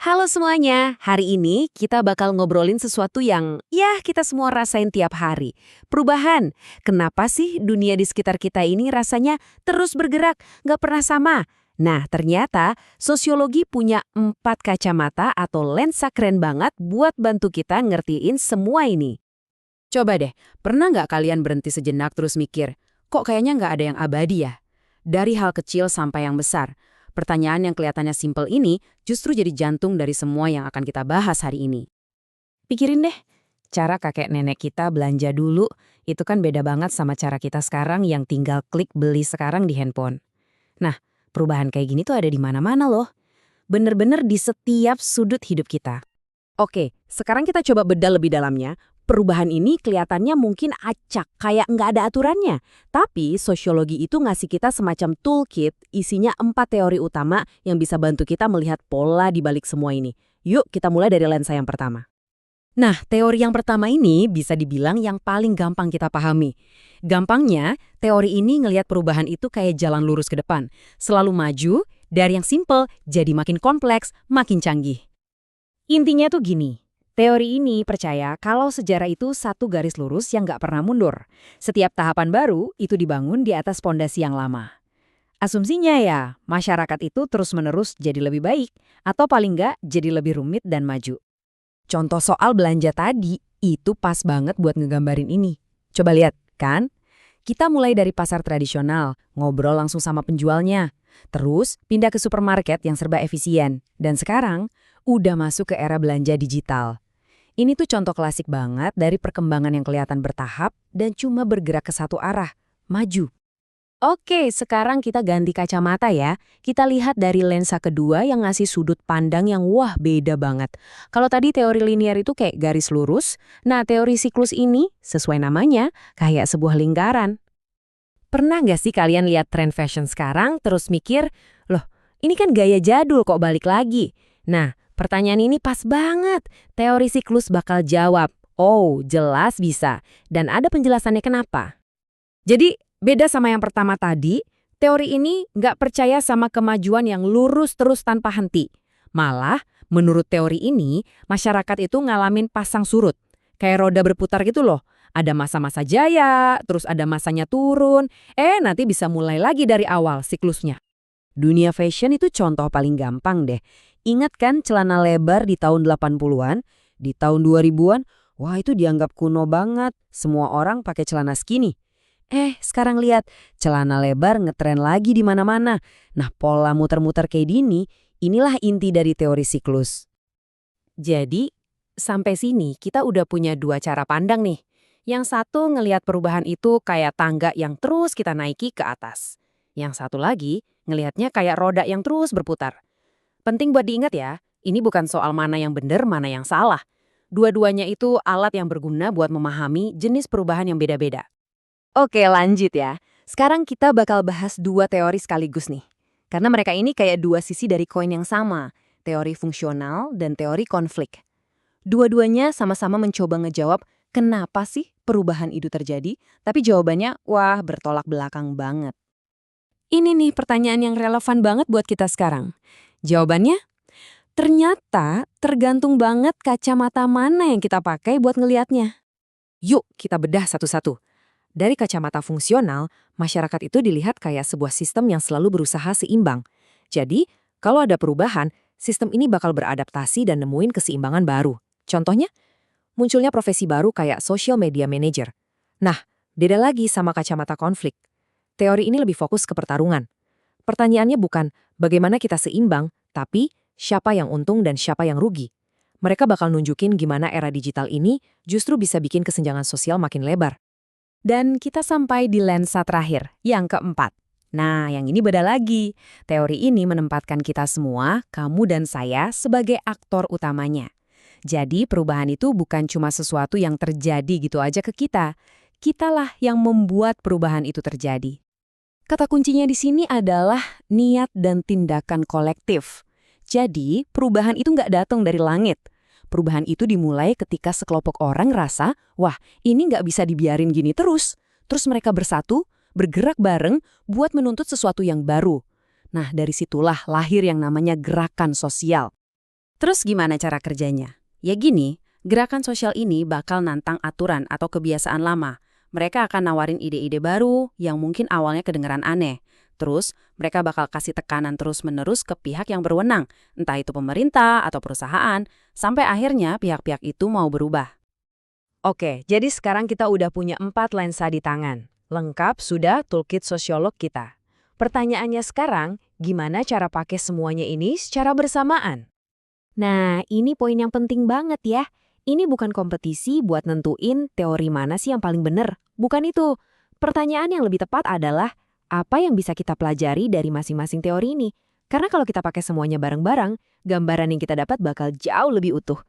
Halo semuanya, hari ini kita bakal ngobrolin sesuatu yang ya kita semua rasain tiap hari. Perubahan. Kenapa sih dunia di sekitar kita ini rasanya terus bergerak, nggak pernah sama? Nah, ternyata sosiologi punya 4 kacamata atau lensa keren banget buat bantu kita ngertiin semua ini. Coba deh, pernah nggak kalian berhenti sejenak terus mikir, kok kayaknya nggak ada yang abadi ya? Dari hal kecil sampai yang besar. Pertanyaan yang kelihatannya simpel ini justru jadi jantung dari semua yang akan kita bahas hari ini. Pikirin deh, cara kakek nenek kita belanja dulu, itu kan beda banget sama cara kita sekarang yang tinggal klik beli sekarang di handphone. Nah, perubahan kayak gini tuh ada di mana-mana loh. Bener-bener di setiap sudut hidup kita. Oke, sekarang kita coba bedah lebih dalamnya. Perubahan ini kelihatannya mungkin acak, kayak nggak ada aturannya. Tapi sosiologi itu ngasih kita semacam toolkit, isinya 4 teori utama yang bisa bantu kita melihat pola di balik semua ini. Yuk, kita mulai dari lensa yang pertama. Nah, teori yang pertama ini bisa dibilang yang paling gampang kita pahami. Gampangnya, teori ini ngelihat perubahan itu kayak jalan lurus ke depan. Selalu maju, dari yang simple jadi makin kompleks, makin canggih. Intinya tuh gini, teori ini percaya kalau sejarah itu satu garis lurus yang nggak pernah mundur. Setiap tahapan baru itu dibangun di atas pondasi yang lama. Asumsinya ya, masyarakat itu terus-menerus jadi lebih baik, atau paling nggak jadi lebih rumit dan maju. Contoh soal belanja tadi, itu pas banget buat ngegambarin ini. Coba lihat, kan? Kita mulai dari pasar tradisional, ngobrol langsung sama penjualnya. Terus pindah ke supermarket yang serba efisien. Dan sekarang, udah masuk ke era belanja digital. Ini tuh contoh klasik banget dari perkembangan yang kelihatan bertahap dan cuma bergerak ke satu arah, maju. Oke, sekarang kita ganti kacamata ya. Kita lihat dari lensa kedua yang ngasih sudut pandang yang wah beda banget. Kalau tadi teori linear itu kayak garis lurus, nah teori siklus ini, sesuai namanya, kayak sebuah lingkaran. Pernah nggak sih kalian lihat tren fashion sekarang terus mikir, loh ini kan gaya jadul kok balik lagi? Nah, pertanyaan ini pas banget. Teori siklus bakal jawab, oh jelas bisa. Dan ada penjelasannya kenapa. Jadi, beda sama yang pertama tadi, teori ini nggak percaya sama kemajuan yang lurus terus tanpa henti. Malah, menurut teori ini, masyarakat itu ngalamin pasang surut. Kayak roda berputar gitu loh. Ada masa-masa jaya, terus ada masanya turun, nanti bisa mulai lagi dari awal siklusnya. Dunia fashion itu contoh paling gampang deh. Ingat kan celana lebar di tahun 80-an? Di tahun 2000-an, wah itu dianggap kuno banget. Semua orang pakai celana skinny. Sekarang lihat, celana lebar ngetren lagi di mana-mana. Nah, pola muter-muter kayak gini, inilah inti dari teori siklus. Jadi, sampai sini kita udah punya 2 cara pandang nih. Yang satu ngelihat perubahan itu kayak tangga yang terus kita naiki ke atas. Yang satu lagi ngelihatnya kayak roda yang terus berputar. Penting buat diingat ya, ini bukan soal mana yang benar, mana yang salah. Dua-duanya itu alat yang berguna buat memahami jenis perubahan yang beda-beda. Oke, lanjut ya. Sekarang kita bakal bahas 2 teori sekaligus nih. Karena mereka ini kayak 2 sisi dari koin yang sama, teori fungsional dan teori konflik. Dua-duanya sama-sama mencoba ngejawab kenapa sih perubahan itu terjadi, tapi jawabannya wah bertolak belakang banget. Ini nih pertanyaan yang relevan banget buat kita sekarang. Jawabannya, ternyata tergantung banget kacamata mana yang kita pakai buat ngelihatnya. Yuk kita bedah satu-satu. Dari kacamata fungsional, masyarakat itu dilihat kayak sebuah sistem yang selalu berusaha seimbang. Jadi, kalau ada perubahan, sistem ini bakal beradaptasi dan nemuin keseimbangan baru. Contohnya, munculnya profesi baru kayak social media manager. Nah, beda lagi sama kacamata konflik. Teori ini lebih fokus ke pertarungan. Pertanyaannya bukan bagaimana kita seimbang, tapi siapa yang untung dan siapa yang rugi. Mereka bakal nunjukin gimana era digital ini justru bisa bikin kesenjangan sosial makin lebar. Dan kita sampai di lensa terakhir, yang keempat. Nah, yang ini beda lagi. Teori ini menempatkan kita semua, kamu dan saya, sebagai aktor utamanya. Jadi perubahan itu bukan cuma sesuatu yang terjadi gitu aja ke kita. Kitalah yang membuat perubahan itu terjadi. Kata kuncinya di sini adalah niat dan tindakan kolektif. Jadi perubahan itu nggak datang dari langit. Perubahan itu dimulai ketika sekelompok orang ngerasa, wah ini nggak bisa dibiarin gini terus. Terus mereka bersatu, bergerak bareng buat menuntut sesuatu yang baru. Nah dari situlah lahir yang namanya gerakan sosial. Terus gimana cara kerjanya? Ya gini, gerakan sosial ini bakal nantang aturan atau kebiasaan lama. Mereka akan nawarin ide-ide baru yang mungkin awalnya kedengeran aneh. Terus, mereka bakal kasih tekanan terus-menerus ke pihak yang berwenang, entah itu pemerintah atau perusahaan, sampai akhirnya pihak-pihak itu mau berubah. Oke, jadi sekarang kita udah punya 4 lensa di tangan. Lengkap sudah toolkit sosiolog kita. Pertanyaannya sekarang, gimana cara pakai semuanya ini secara bersamaan? Nah, ini poin yang penting banget ya. Ini bukan kompetisi buat nentuin teori mana sih yang paling benar. Bukan itu. Pertanyaan yang lebih tepat adalah, apa yang bisa kita pelajari dari masing-masing teori ini? Karena kalau kita pakai semuanya bareng-bareng, gambaran yang kita dapat bakal jauh lebih utuh.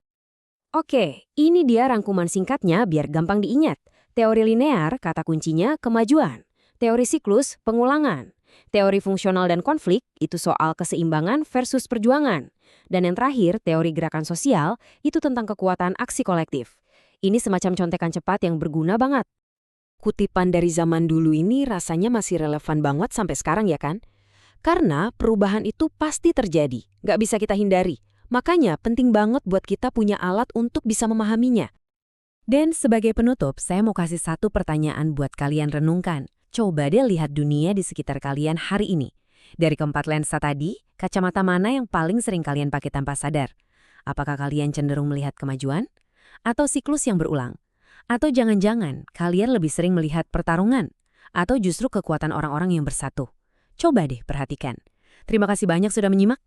Oke, ini dia rangkuman singkatnya biar gampang diingat. Teori linear, kata kuncinya kemajuan. Teori siklus, pengulangan. Teori fungsional dan konflik, itu soal keseimbangan versus perjuangan. Dan yang terakhir, teori gerakan sosial, itu tentang kekuatan aksi kolektif. Ini semacam contekan cepat yang berguna banget. Kutipan dari zaman dulu ini rasanya masih relevan banget sampai sekarang ya kan? Karena perubahan itu pasti terjadi, nggak bisa kita hindari. Makanya penting banget buat kita punya alat untuk bisa memahaminya. Dan sebagai penutup, saya mau kasih satu pertanyaan buat kalian renungkan. Coba deh lihat dunia di sekitar kalian hari ini. Dari keempat lensa tadi, kacamata mana yang paling sering kalian pakai tanpa sadar? Apakah kalian cenderung melihat kemajuan? Atau siklus yang berulang? Atau jangan-jangan kalian lebih sering melihat pertarungan? Atau justru kekuatan orang-orang yang bersatu? Coba deh perhatikan. Terima kasih banyak sudah menyimak.